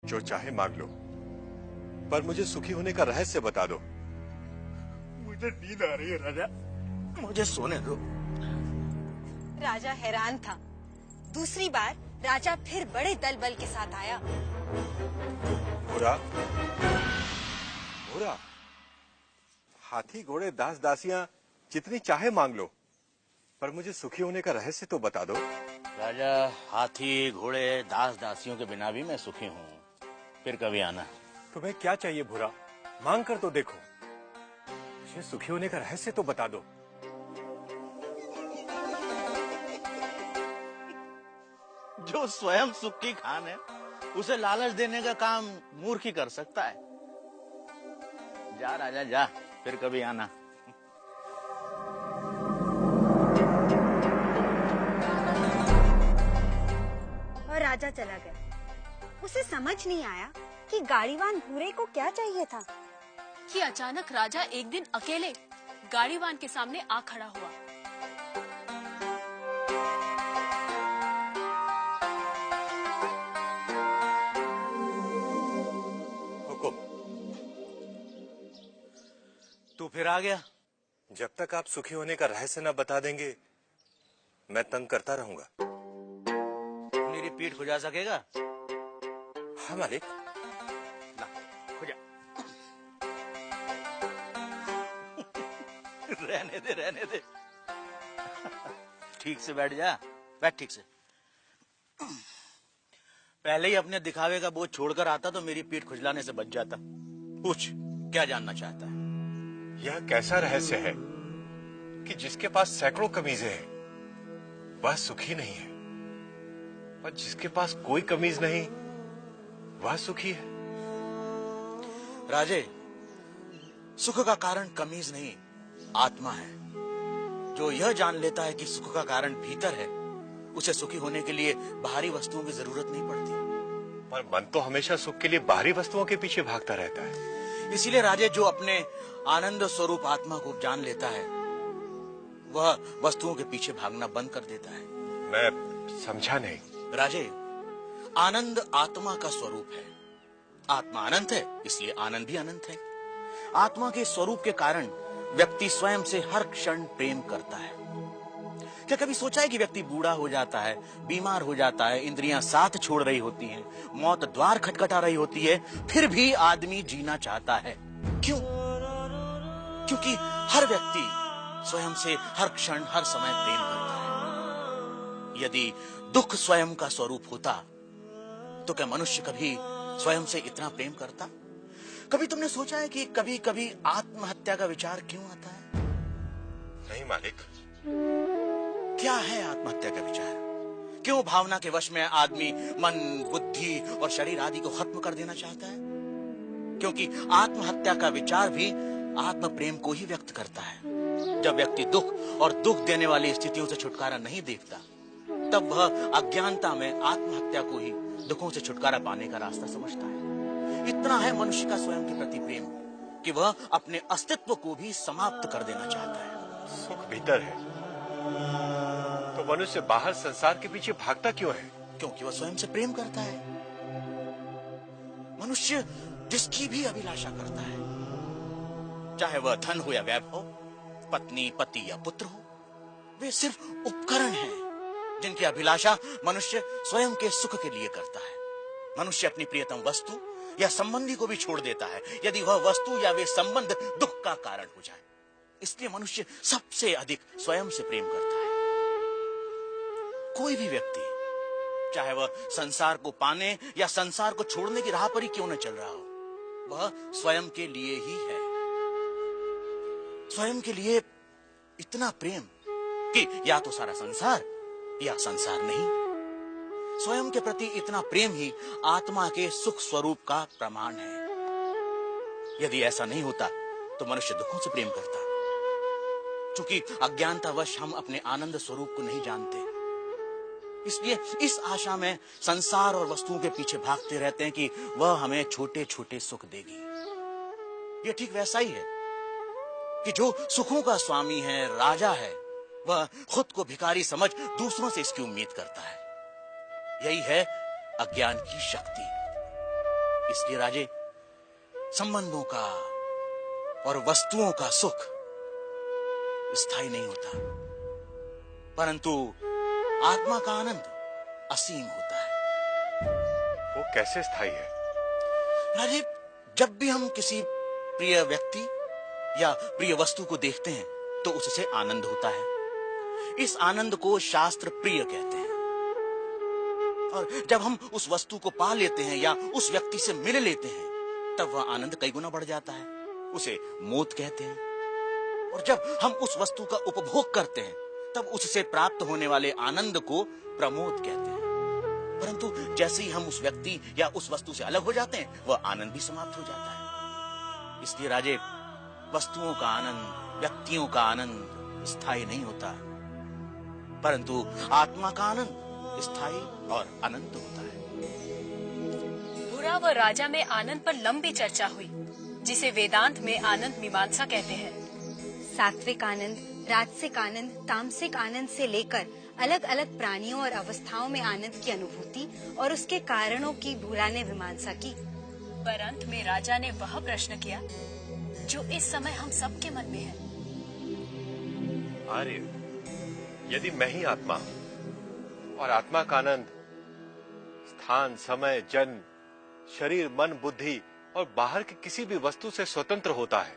जो चाहे मांग लो, पर मुझे सुखी होने का रहस्य बता दो। मुझे नींद आ रही है राजा, मुझे सोने दो। राजा हैरान था। दूसरी बार राजा फिर बड़े दल बल के साथ आया। भूरा, भूरा, हाथी घोड़े दास दासियां जितनी चाहे मांग लो, पर मुझे सुखी होने का रहस्य तो बता दो। राजा, हाथी घोड़े दास दासियों के बिना भी मैं सुखी हूँ, फिर कभी आना। तुम्हें क्या चाहिए भूरा? मांग कर तो देखो। मुझे सुखी होने का रहस्य तो बता दो। जो स्वयं सुख की खान है, उसे लालच देने का काम मूर्ख ही कर सकता है। जा राजा जा, फिर कभी आना। और राजा चला गया। उसे समझ नहीं आया कि गाड़ीवान भूरे को क्या चाहिए था कि अचानक राजा एक दिन अकेले गाड़ीवान के सामने आ खड़ा हुआ। हुकुम। तू फिर आ गया? जब तक आप सुखी होने का रहस्य न बता देंगे, मैं तंग करता रहूंगा। मेरी पीठ खुजा सकेगा? हाँ मालिक। ला, खुजा। रहने दे, रहने दे। ठीक से बैठ जा, बैठ ठीक से। पहले ही अपने दिखावे का बोझ छोड़कर आता तो मेरी पीठ खुजलाने से बच जाता। पूछ, क्या जानना चाहता है? यह कैसा रहस्य है कि जिसके पास सैकड़ों कमीजें हैं वह सुखी नहीं है, और जिसके पास कोई कमीज नहीं वह सुखी है? राजे, सुख का कारण कमीज नहीं, आत्मा है। जो यह जान लेता है कि सुख का कारण भीतर है, उसे सुखी होने के लिए बाहरी वस्तुओं की जरूरत नहीं पड़ती। पर मन तो हमेशा सुख के लिए बाहरी वस्तुओं के पीछे भागता रहता है। इसीलिए राजे, जो अपने आनंद स्वरूप आत्मा को जान लेता है, वह वस्तुओं के पीछे भागना बंद कर देता है। मैं समझा नहीं। राजे, आनंद आत्मा का स्वरूप है। आत्मा अनंत है, इसलिए आनंद भी अनंत है। आत्मा के स्वरूप के कारण व्यक्ति स्वयं से हर क्षण प्रेम करता है। क्या कभी सोचा है कि व्यक्ति बूढ़ा हो जाता है, बीमार हो जाता है, इंद्रियां साथ छोड़ रही होती हैं, मौत द्वार खटखटा रही होती है, फिर भी आदमी जीना चाहता है? क्यों? क्योंकि हर व्यक्ति स्वयं से हर क्षण हर समय प्रेम करता है। यदि दुख स्वयं का स्वरूप होता तो क्या मनुष्य कभी स्वयं से इतना प्रेम करता? कभी तुमने सोचा है कि कभी कभी आत्महत्या का विचार क्यों आता है? नहीं मालिक। क्या है आत्महत्या का विचार? क्यों भावना के वश में आदमी मन, बुद्धि और शरीर आदि को खत्म कर देना चाहता है? क्योंकि आत्महत्या का विचार भी आत्म प्रेम को ही व्यक्त करता है। जब व्यक्ति दुख और दुख देने वाली स्थितियों से छुटकारा नहीं देखता, तब वह अज्ञानता में आत्महत्या को ही दुखों से छुटकारा पाने का रास्ता समझता है। इतना है मनुष्य का स्वयं के प्रति प्रेम कि वह अपने अस्तित्व को भी समाप्त कर देना चाहता है। सुख भीतर है तो मनुष्य बाहर संसार के पीछे भागता क्यों है? क्योंकि वह स्वयं से प्रेम करता है। मनुष्य जिसकी भी अभिलाषा करता है, चाहे वह धन हो या वैभव, पत्नी, पति या पुत्र हो, वे सिर्फ उपकरण हैं जिनकी अभिलाषा मनुष्य स्वयं के सुख के लिए करता है। मनुष्य अपनी प्रियतम वस्तु या संबंधी को भी छोड़ देता है यदि वह वस्तु या वे संबंध दुख का कारण हो जाए। इसलिए मनुष्य सबसे अधिक स्वयं से प्रेम करता है। कोई भी व्यक्ति, चाहे वह संसार को पाने या संसार को छोड़ने की राह पर ही क्यों न चल रहा हो, वह स्वयं के लिए ही है। स्वयं के लिए इतना प्रेम कि या तो सारा संसार या संसार नहीं। स्वयं के प्रति इतना प्रेम ही आत्मा के सुख स्वरूप का प्रमाण है। यदि ऐसा नहीं होता तो मनुष्य दुखों से प्रेम करता। क्योंकि अज्ञानतावश हम अपने आनंद स्वरूप को नहीं जानते, इसलिए इस आशा में संसार और वस्तुओं के पीछे भागते रहते हैं कि वह हमें छोटे छोटे सुख देगी। यह ठीक वैसा ही है कि जो सुखों का स्वामी है, राजा है, वह खुद को भिखारी समझ दूसरों से इसकी उम्मीद करता है। यही है अज्ञान की शक्ति। इसलिए राजे, संबंधों का और वस्तुओं का सुख स्थायी नहीं होता, परंतु आत्मा का आनंद असीम होता है। वो कैसे स्थायी है? राजे, जब भी हम किसी प्रिय व्यक्ति या प्रिय वस्तु को देखते हैं तो उससे आनंद होता है। इस आनंद को शास्त्र प्रिय कहते हैं। और जब हम उस वस्तु को पा लेते हैं या उस व्यक्ति से मिल लेते हैं तब वह आनंद कई गुना बढ़ जाता है। उसे मोद कहते हैं। और जब हम उस वस्तु का उपभोग करते हैं तब उससे प्राप्त होने वाले आनंद को प्रमोद कहते हैं। परंतु जैसे ही हम उस व्यक्ति या उस वस्तु से अलग हो जाते हैं वह आनंद भी समाप्त हो जाता है। इसलिए राजे, वस्तुओं का आनंद, व्यक्तियों का आनंद स्थायी नहीं होता, परंतु आत्मा का आनंद स्थायी और अनंत होता है। बुरा व राजा में आनंद पर लंबी चर्चा हुई, जिसे वेदांत में आनंद मीमांसा कहते हैं। सात्विक आनंद, राजसिक आनंद, तामसिक आनंद से लेकर अलग अलग प्राणियों और अवस्थाओं में आनंद की अनुभूति और उसके कारणों की बुरा ने मीमांसा की। पर अंत में राजा ने वह प्रश्न किया जो इस समय हम सबके मन में है। आर्य, यदि मैं ही आत्मा हूं और आत्मा का आनंद स्थान, समय, जन्म, शरीर, मन, बुद्धि और बाहर की किसी भी वस्तु से स्वतंत्र होता है,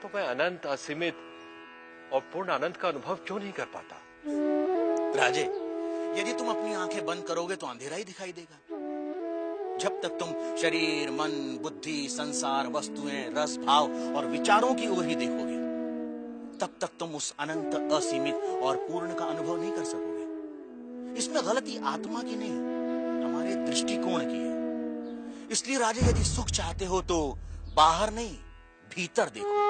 तो मैं अनंत, असीमित और पूर्ण आनंद का अनुभव क्यों नहीं कर पाता? राजे, यदि तुम अपनी आंखें बंद करोगे तो अंधेरा ही दिखाई देगा। जब तक तुम शरीर, मन, बुद्धि, संसार, वस्तुएं, रस, भाव और विचारों की ओर ही देखोगे तब तक तुम उस अनंत, असीमित और पूर्ण का अनुभव नहीं कर सकोगे। इसमें गलती आत्मा की नहीं, हमारे दृष्टिकोण की है। इसलिए राजे, यदि सुख चाहते हो तो बाहर नहीं, भीतर देखो।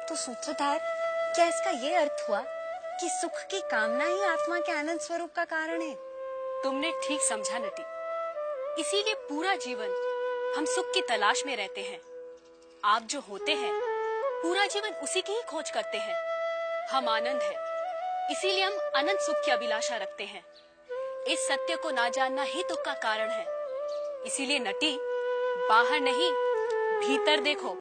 तो सूत्रधार, क्या इसका ये अर्थ हुआ कि सुख की कामना ही आत्मा के आनंद स्वरूप का कारण है? तुमने ठीक समझा नटी। इसीलिए पूरा जीवन हम सुख की तलाश में रहते हैं। आप जो होते हैं पूरा जीवन उसी की ही खोज करते हैं। हम आनंद है, इसीलिए हम अनंत सुख की अभिलाषा रखते हैं। इस सत्य को ना जानना ही दुख का कारण है। इसीलिए नटी, बाहर नहीं, भीतर देखो।